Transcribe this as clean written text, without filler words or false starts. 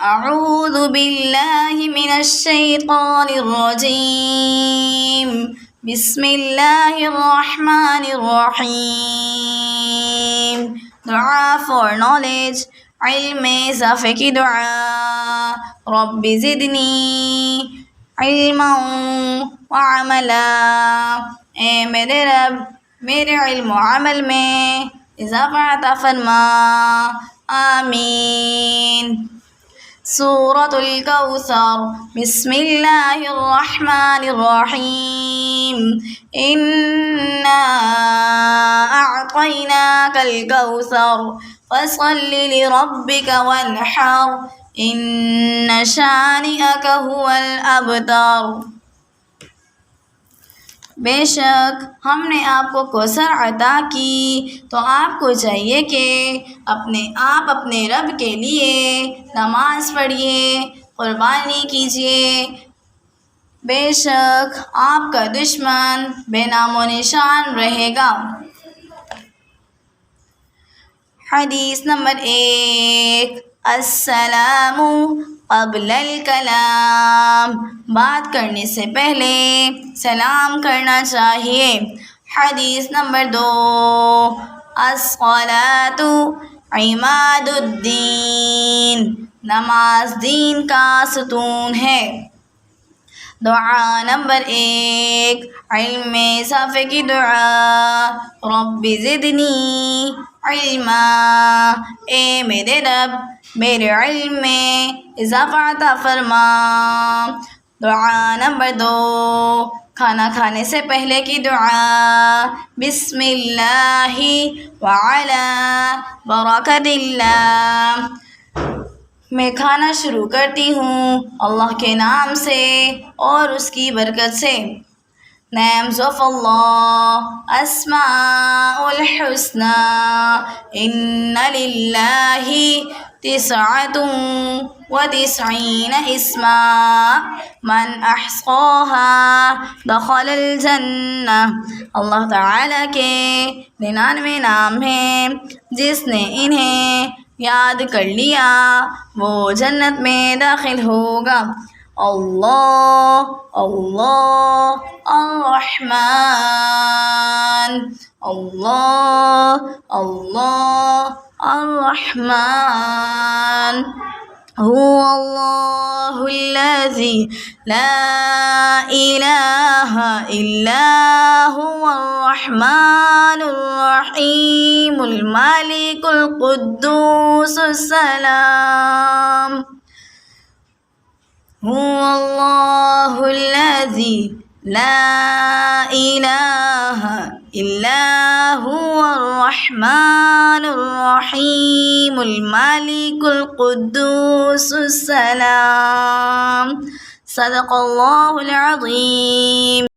अऊज़ु बिल्लाहि मिनश्शैतानिर्रजीम बिस्मिल्लाहिर्रहमानिर्रहीम। दुआ फॉर नॉलेज, इल्म में इज़ाफ़े की दुआ। रब्बि ज़िदनी इल्मन व अमला। ए मेरे रब, मेरे इल्म व अमल में इज़ाफ़ा अता फरमा। आमीन। सूरतुल कौसर। बिस्मिल्लाहिर्रहमानिर्रहीम। इन्ना अअतैनाकल कौसर फसल्लि लिरब्बिका वन्हर इन्न शानिअक हुवल अबतर। बेशक हमने आपको कौसर अता की, तो आपको चाहिए कि अपने रब के लिए नमाज पढ़िए, क़ुरबानी कीजिए। बेशक आपका दुश्मन बेनामो निशान रहेगा। हदीस नंबर 1। अस्सलामु क़ब्लल कलाम। बात करने से पहले सलाम करना चाहिए। हदीस नंबर 2। अस्सलातु इमादुद्दीन। नमाज दीन का सुतून है। दुआ नंबर 1, इल्म में इज़ाफ़े की दुआ। रब्बि ज़िदनी इल्मा। ए मेरे रब, मेरे इल्म में इज़ाफ़ा अता फरमा। दुआ नंबर 2, खाना खाने से पहले की दुआ। बिस्मिल्लाहि व अला बरकतिल्लाह। मैं खाना शुरू करती हूँ अल्लाह के नाम से और उसकी बरकत से। नेम्स ऑफ अल्लाह अस्माउल हुस्ना। इन्ना लिल्लाहि तिस्अतुन व तिस्ईन इस्मा मन अहसाहा दखलल जन्नह। अल्लाह ताला के 99 नाम हैं, जिसने इन्हें याद कर लिया वो जन्नत में दाखिल होगा। अल्लाह अल्लाह अर्रहमान। अल्लाह अल्लाह अर्रहमान। हुवल्लाहुल्लज़ी ला इलाहा इल्ला हुवल रहमानुर रहीमुल मालिकुल कुद्दूसुस सलाम। हुवल्लाहुल्लज़ी ला इलाहा इल्ला हुवल रहमानुर रहीमुल मालिकुल कुद्दूसुस सलाम। सदक़ल्लाहुल अज़ीम।